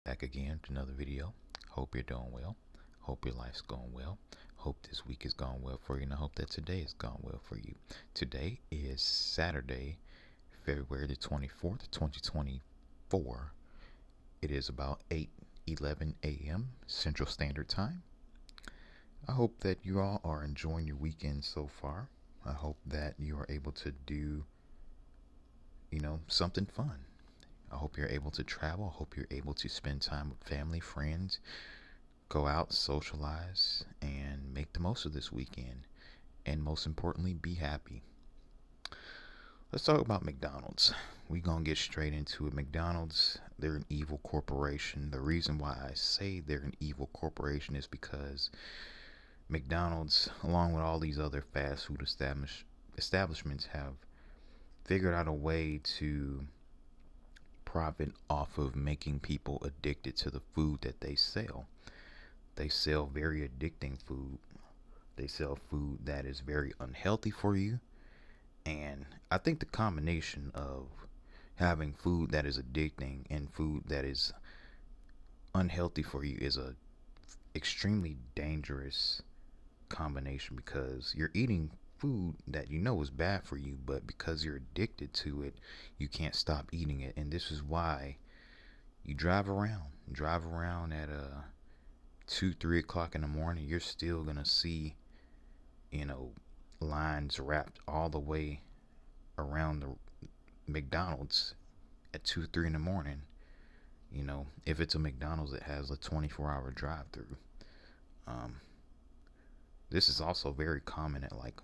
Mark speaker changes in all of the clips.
Speaker 1: Back again with another video. Hope you're doing well. Hope your life's going well. Hope this week has gone well for you, and I hope that today has gone well for you. Today is Saturday, February the 24th, 2024. It is about 8:11 a.m. Central Standard Time. I hope that you all are enjoying your weekend so far. I hope that you are able to do, something fun. I hope you're able to travel. I hope you're able to spend time with family, friends, go out, socialize, and make the most of this weekend. And most importantly, be happy. Let's talk about McDonald's. We're going to get straight into it. McDonald's, they're an evil corporation. The reason why I say they're an evil corporation is because McDonald's, along with all these other fast food establishments, have figured out a way to profit off of making people addicted to the food that they sell. They sell very addicting food. They sell food that is very unhealthy for you. And I think the combination of having food that is addicting and food that is unhealthy for you is a extremely dangerous combination, because you're eating food that you know is bad for you, but because you're addicted to it, you can't stop eating it. And this is why you drive around at 2, 3 o'clock in the morning. You're still gonna see, you know, lines wrapped all the way around the McDonald's at 2, 3 in the morning. If it's a McDonald's that has a 24-hour drive-through. Um, this is also very common at like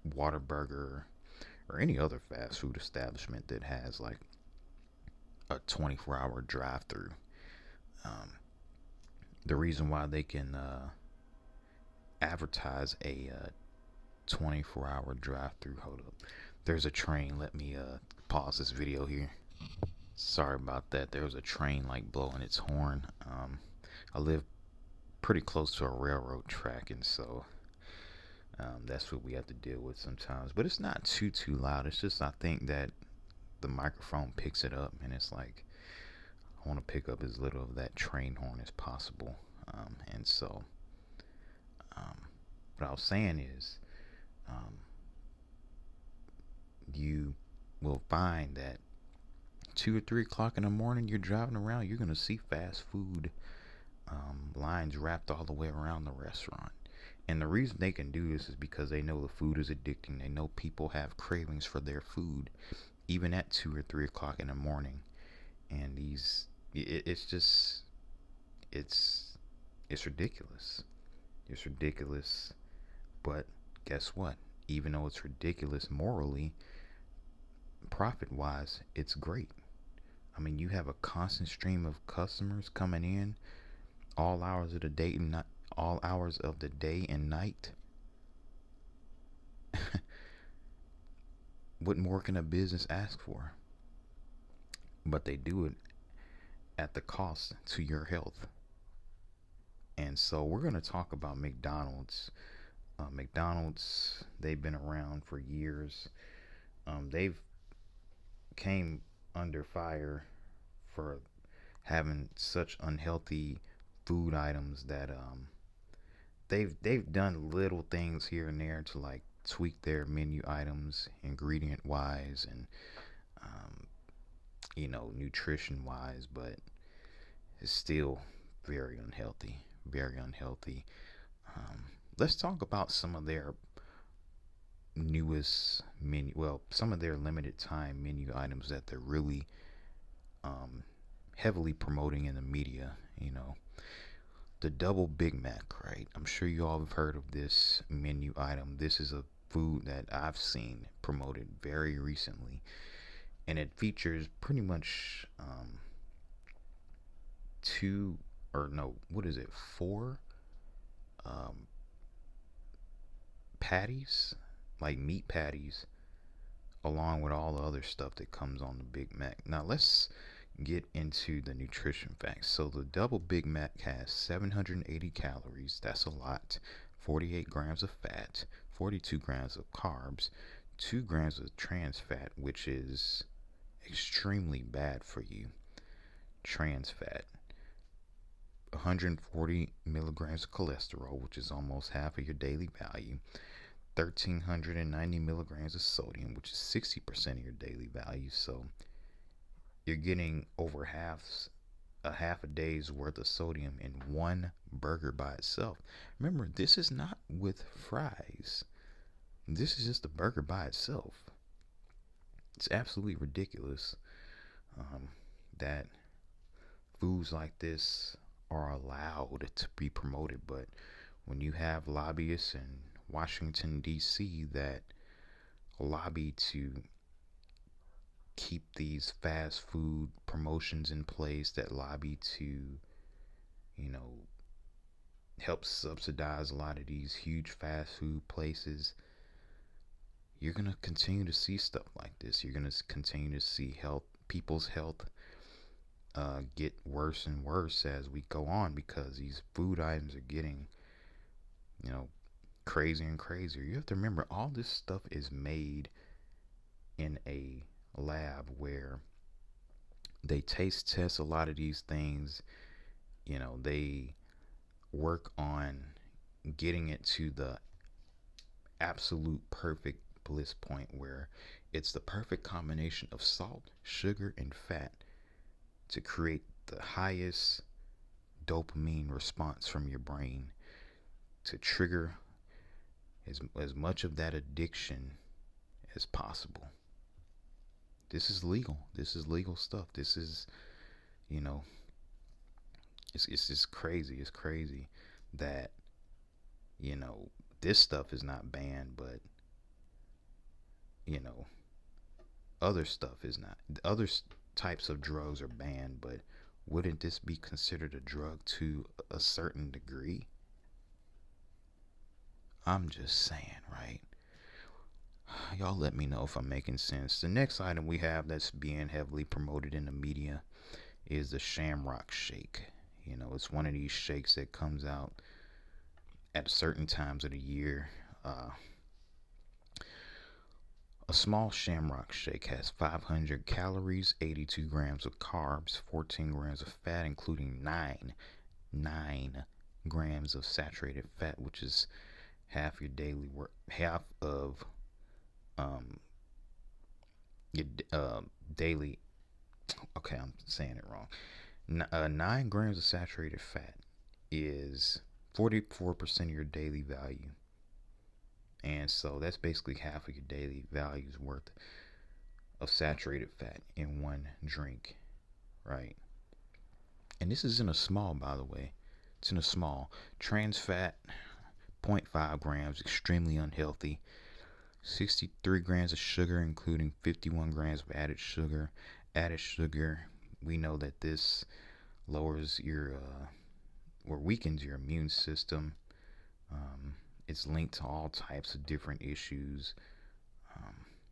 Speaker 1: Whataburger or any other fast food establishment that has like a 24-hour drive-through. Um, the reason why they can advertise a 24-hour drive-through. Hold up, there's a train. Let me pause this video here. Sorry about that. There was a train like blowing its horn. I live pretty close to a railroad track, and so that's what we have to deal with sometimes. But it's not too loud. It's just, I think that the microphone picks it up, and it's like I want to pick up as little of that train horn as possible. And so, what I was saying is, um, you will find that 2 or 3 o'clock in the morning, you're driving around, you're gonna see fast food lines wrapped all the way around the restaurant. And the reason they can do this is because they know the food is addicting. They know people have cravings for their food, even at 2 or 3 o'clock in the morning. And it's just, it's, it's ridiculous. It's ridiculous. But guess what? Even though it's ridiculous morally, profit wise, it's great. I mean, you have a constant stream of customers coming in all hours of the day and not all hours of the day and night. What more can a business ask for? But they do it at the cost to your health. And so we're going to talk about McDonald's. McDonald's, they've been around for years. They've came under fire for having such unhealthy food items that they've done little things here and there to like tweak their menu items ingredient wise, and um, nutrition wise, but it's still very unhealthy, very unhealthy. um, let's talk about some of their newest menu, well, some of their limited time menu items that they're really um, heavily promoting in the media. The double Big Mac, right? I'm sure you all have heard of this menu item. This is a food that I've seen promoted very recently, and it features pretty much two, or no, what is it, four um, patties, like meat patties, along with all the other stuff that comes on the Big Mac. Now let's get into the nutrition facts. So the double Big Mac has 780 calories. That's a lot. 48 grams of fat, 42 grams of carbs, 2 grams of trans fat, which is extremely bad for you. trans fat, 140 milligrams of cholesterol, which is almost half of your daily value, 1,390 milligrams of sodium, which is 60% of your daily value. So you're getting over half a day's worth of sodium in one burger by itself. Remember, this is not with fries. This is just a burger by itself. It's absolutely ridiculous that foods like this are allowed to be promoted. But when you have lobbyists in Washington, D.C. that lobby to keep these fast food promotions in place, that lobby to, you know, help subsidize a lot of these huge fast food places, you're going to continue to see stuff like this. You're going to continue to see people's health get worse and worse as we go on, because these food items are getting, you know, crazier and crazier. You have to remember, all this stuff is made in a lab where they taste test a lot of these things. You know, they work on getting it to the absolute perfect bliss point where it's the perfect combination of salt, sugar, and fat to create the highest dopamine response from your brain, to trigger as much of that addiction as possible. This is legal. This is legal stuff. This is, you know, it's just crazy. It's crazy that, you know, this stuff is not banned, but, you know, other stuff is not. Other types of drugs are banned, but wouldn't this be considered a drug to a certain degree? I'm just saying, right? Y'all let me know if I'm making sense. The next item we have that's being heavily promoted in the media is the Shamrock Shake. You know, it's one of these shakes that comes out at certain times of the year. A small Shamrock Shake has 500 calories, 82 grams of carbs, 14 grams of fat, including 9 grams of saturated fat, which is half your daily work, half of your daily. Okay, I'm saying it wrong. 9 grams of saturated fat is 44% of your daily value. And so that's basically half of your daily value's worth of saturated fat in one drink, right? And this is in a small, by the way. It's in a small. Trans fat, 0.5 grams, extremely unhealthy. 63 grams of sugar, including 51 grams of added sugar. Added sugar, we know that this lowers your, or weakens your immune system. It's linked to all types of different issues.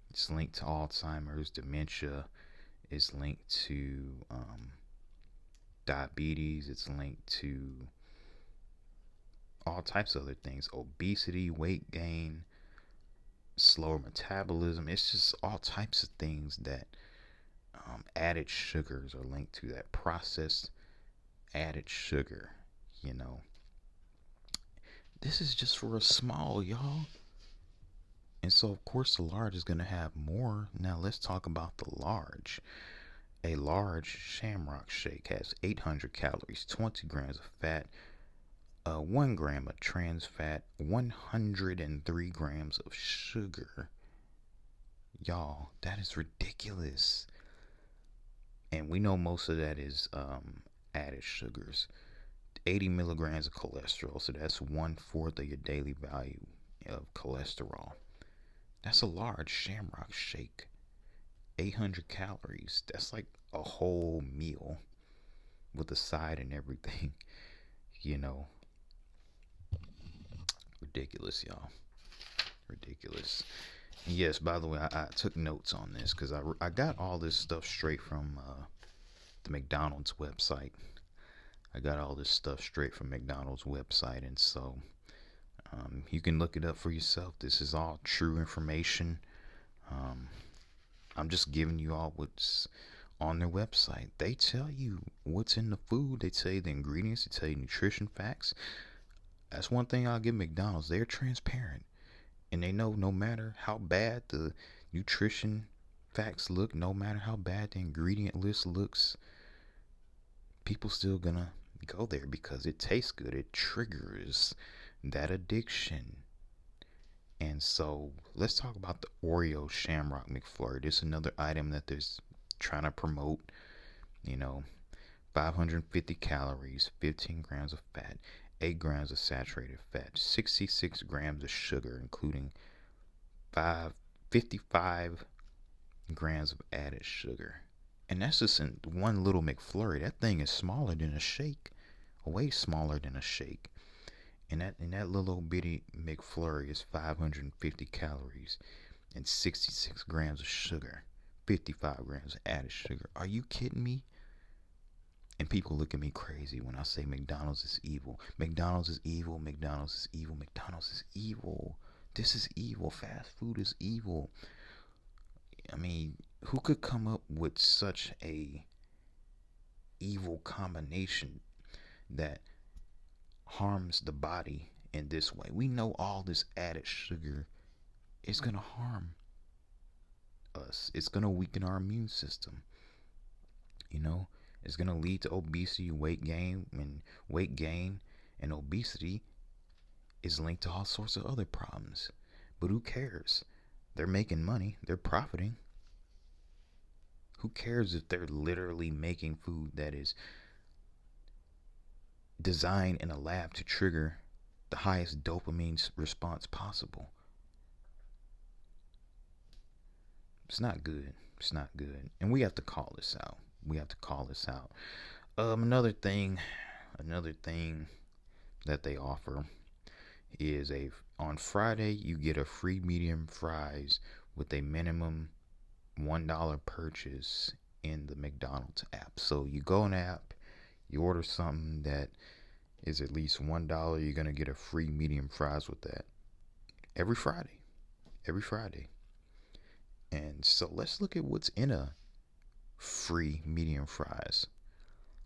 Speaker 1: It's linked to Alzheimer's, dementia. It's linked to diabetes. It's linked to all types of other things. Obesity, weight gain, slower metabolism. It's just all types of things that added sugars are linked to. That processed added sugar, you know. This is just for a small, y'all. And so, of course, the large is going to have more. Now, let's talk about the large. A large Shamrock Shake has 800 calories, 20 grams of fat, 1 gram of trans fat, 103 grams of sugar. Y'all, that is ridiculous. And we know most of that is added sugars. 80 milligrams of cholesterol, so that's 1/4 of your daily value of cholesterol. That's a large Shamrock Shake. 800 calories. That's like a whole meal with a side and everything. You know, ridiculous, y'all. Ridiculous. And yes, by the way, I took notes on this because I got all this stuff straight from the McDonald's website. I got all this stuff straight from McDonald's website, and so you can look it up for yourself. This is all true information. I'm just giving you all what's on their website. They tell you what's in the food. They tell you the ingredients. They tell you nutrition facts. That's one thing I'll give McDonald's. They're transparent. And they know no matter how bad the nutrition facts look, no matter how bad the ingredient list looks, people still gonna go there because it tastes good. It triggers that addiction. And so let's talk about the Oreo Shamrock McFlurry. This is another item that they're trying to promote. You know, 550 calories, 15 grams of fat, 8 grams of saturated fat, 66 grams of sugar, including 55 grams of added sugar. And that's just in one little McFlurry. That thing is smaller than a shake, way smaller than a shake. And that little bitty McFlurry is 550 calories and 66 grams of sugar, 55 grams of added sugar. Are you kidding me? And people look at me crazy when I say McDonald's is evil. McDonald's is evil. McDonald's is evil. McDonald's is evil. This is evil. Fast food is evil. I mean, who could come up with such a evil combination that harms the body in this way? We know all this added sugar is going to harm us. It's going to weaken our immune system. You know, it's going to lead to obesity, weight gain, and obesity is linked to all sorts of other problems. But who cares? They're making money. They're profiting. Who cares if they're literally making food that is designed in a lab to trigger the highest dopamine response possible? It's not good. It's not good. And we have to call this out. Another thing that they offer is on Friday you get a free medium fries with a minimum $1 purchase in the McDonald's app. So you go in the app, you order something that is at least $1, you're gonna get a free medium fries with that every Friday. And so let's look at what's in a free medium fries.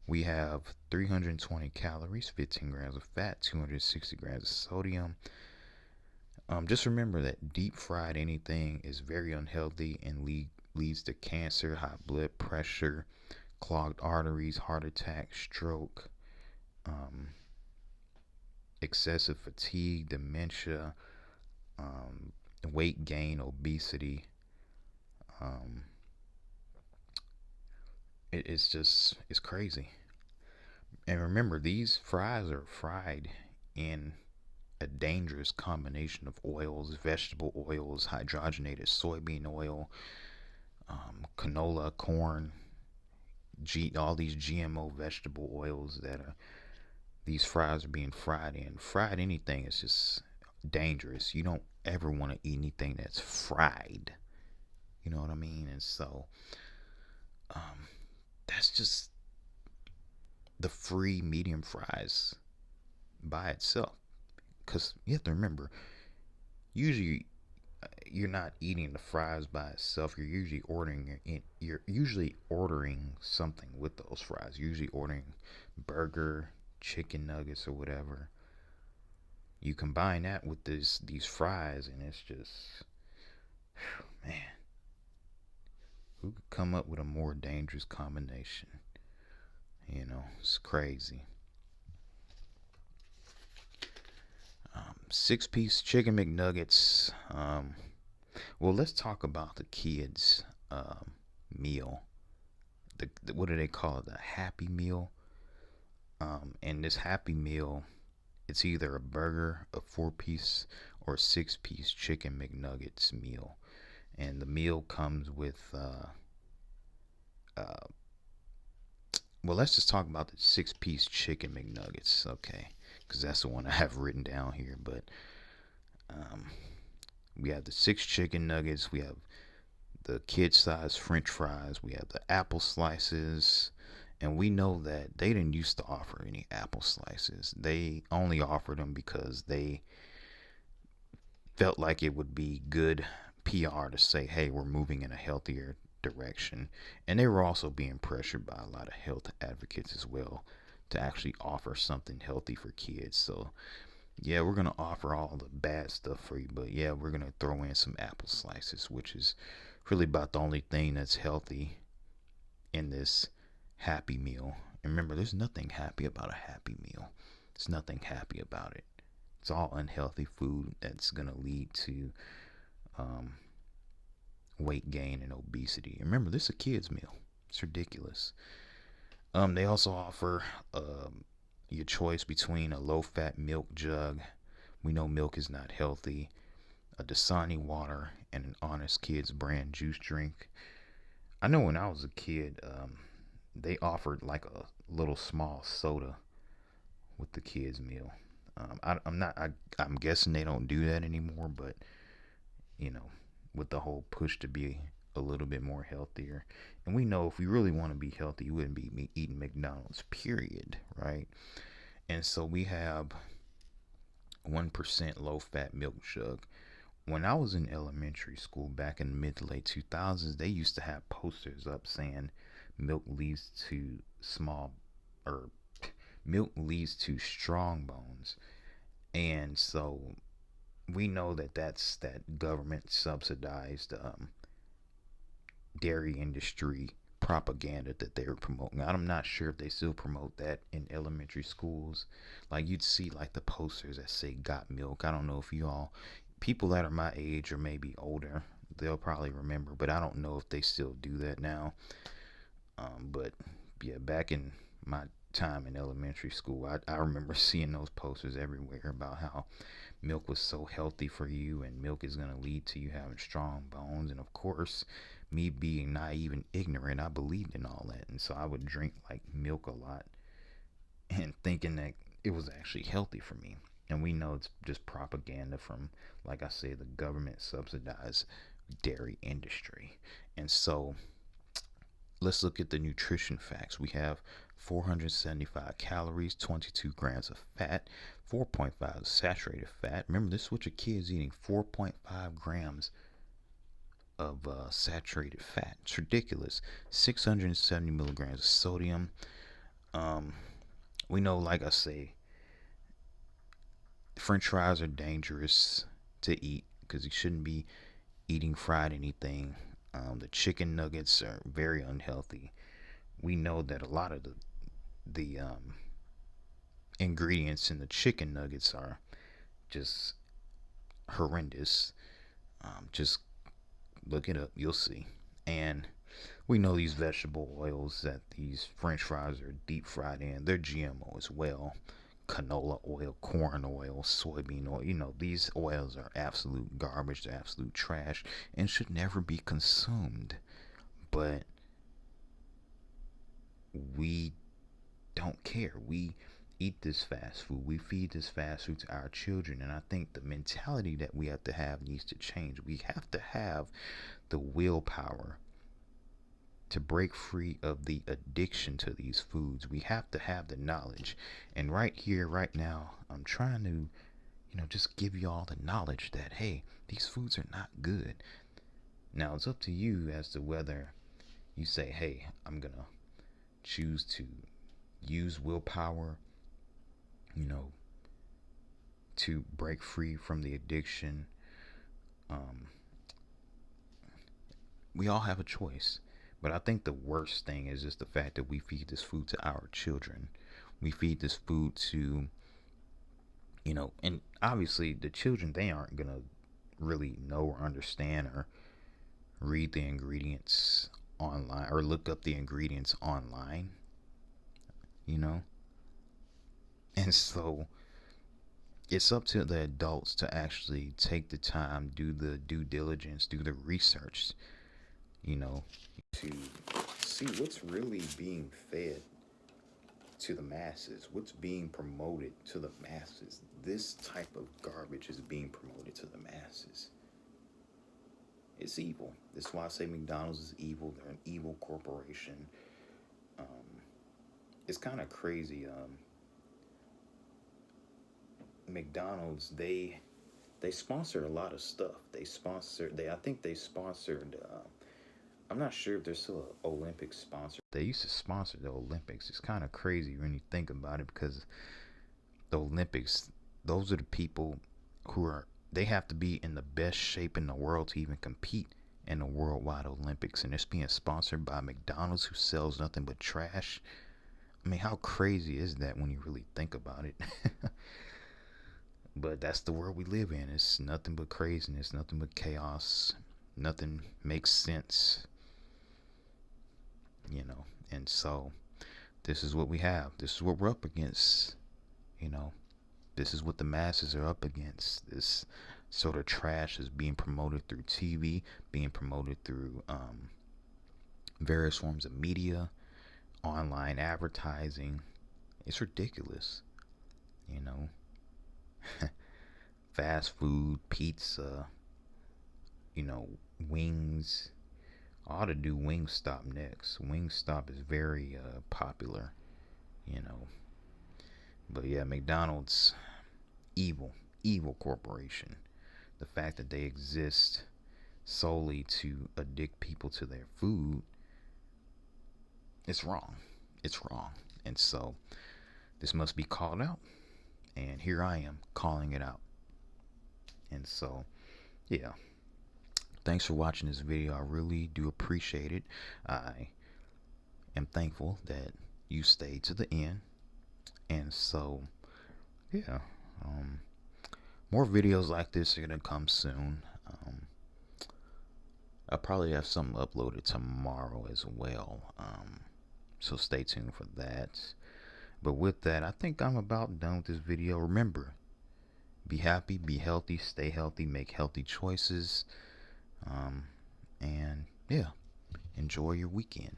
Speaker 1: We have 320 calories, 15 grams of fat, 260 grams of sodium. Just remember that deep fried anything is very unhealthy and leads to cancer, high blood pressure, clogged arteries, heart attack, stroke, excessive fatigue, dementia, weight gain, obesity. It's crazy. And remember, these fries are fried in a dangerous combination of oils, vegetable oils, hydrogenated soybean oil, canola, corn, all these GMO vegetable oils that these fries are being fried in. Fried anything is just dangerous. You don't ever want to eat anything that's fried. You know what I mean? And so that's just the free medium fries by itself. Because you have to remember, usually you're not eating the fries by itself. You're usually ordering something with those fries. You're usually ordering burger, chicken nuggets, or whatever. You combine that with these fries, and it's just, man, who could come up with a more dangerous combination? You know, it's crazy. 6-piece chicken McNuggets. Well, let's talk about the kids' meal. What do they call it? The Happy Meal. And this Happy Meal, it's either a burger, a 4-piece, or 6-piece chicken McNuggets meal. And the meal comes with well, let's just talk about the 6-piece chicken McNuggets, okay? Because that's the one I have written down here. But we have the 6 chicken nuggets. We have the kid-sized French fries. We have the apple slices. And we know that they didn't used to offer any apple slices. They only offered them because they felt like it would be good PR to say, hey, we're moving in a healthier direction. And they were also being pressured by a lot of health advocates as well to actually offer something healthy for kids. So, yeah, we're going to offer all the bad stuff for you, but yeah, we're going to throw in some apple slices, which is really about the only thing that's healthy in this happy meal. And remember, there's nothing happy about a happy meal. There's nothing happy about it. It's all unhealthy food that's going to lead to um, weight gain and obesity. Remember, this is a kid's meal. It's ridiculous. They also offer your choice between a low-fat milk jug. We know milk is not healthy. A Dasani water and an Honest Kids brand juice drink. I know when I was a kid, they offered like a little small soda with the kids meal. I'm not. I'm guessing they don't do that anymore, but you know, with the whole push to be a little bit more healthier. And we know if we really want to be healthy, you wouldn't be eating McDonald's, period, right? And so we have 1% low fat milk jug. When I was in elementary school back in the mid to late 2000s, they used to have posters up saying milk leads to small, or milk leads to strong bones. And so we know that that's that government subsidized dairy industry propaganda that they were promoting. I'm not sure if they still promote that in elementary schools. Like you'd see like the posters that say got milk. I don't know if you all people that are my age or maybe older, they'll probably remember, but I don't know if they still do that now. But yeah, back in my time in elementary school, I remember seeing those posters everywhere about how milk was so healthy for you and milk is going to lead to you having strong bones. And of course, me being naive and ignorant, I believed in all that. And so I would drink like milk a lot and thinking that it was actually healthy for me. And we know it's just propaganda from, like I say, the government subsidized dairy industry. And so let's look at the nutrition facts. We have 475 calories, 22 grams of fat, 4.5 saturated fat. Remember, this is what your kid's eating, 4.5 grams of saturated fat. It's ridiculous. 670 milligrams of sodium. Um, we know, like I say, French fries are dangerous to eat because you shouldn't be eating fried anything. The chicken nuggets are very unhealthy. We know that a lot of the ingredients in the chicken nuggets are just horrendous. Just look it up, you'll see. And we know these vegetable oils that these French fries are deep fried in, they're GMO as well. Canola oil, corn oil, soybean oil. You know, these oils are absolute garbage, they're absolute trash, and should never be consumed. But we don't care. We eat this fast food. We feed this fast food to our children. And I think the mentality that we have to have needs to change. We have to have the willpower to break free of the addiction to these foods. We have to have the knowledge. And right here, right now, I'm trying to, just give you all the knowledge that, hey, these foods are not good. Now, it's up to you as to whether you say, hey, I'm going to choose to use willpower, you know, to break free from the addiction. Um, we all have a choice. But I think the worst thing is just the fact that we feed this food to our children. We feed this food to, and obviously the children, they aren't going to really know or understand or read the ingredients online or look up the ingredients online, you know? And so it's up to the adults to actually take the time, do the due diligence, do the research, you know, to see what's really being fed to the masses, what's being promoted to the masses. This type of garbage is being promoted to the masses. It's evil. That's why I say McDonald's is evil. They're an evil corporation. Um, it's kind of crazy. McDonald's, they sponsor a lot of stuff. They I think they sponsored I'm not sure if there's still an Olympic sponsor. They used to sponsor the Olympics. It's kind of crazy when you think about it, because the Olympics, those are the people who are, they have to be in the best shape in the world to even compete in the worldwide Olympics, and it's being sponsored by McDonald's, who sells nothing but trash. I mean, how crazy is that when you really think about it? But that's the world we live in. It's nothing but craziness, nothing but chaos. Nothing makes sense, you know. And so this is what we have. This is what we're up against, you know. This is what the masses are up against. This sort of trash is being promoted through TV, being promoted through various forms of media, online advertising. It's ridiculous, you know. Fast food, pizza, you know, wings. I ought to do Wingstop next. Wingstop is very popular, you know. But yeah, McDonald's, evil, evil corporation. The fact that they exist solely to addict people to their food, it's wrong. It's wrong. And so this must be called out. And here I am calling it out. And so, yeah. Thanks for watching this video. I really do appreciate it. I am thankful that you stayed to the end. And so, yeah. More videos like this are going to come soon. I'll probably have something uploaded tomorrow as well. So stay tuned for that. But with that, I think I'm about done with this video. Remember, be happy, be healthy, stay healthy, make healthy choices. And yeah, enjoy your weekend.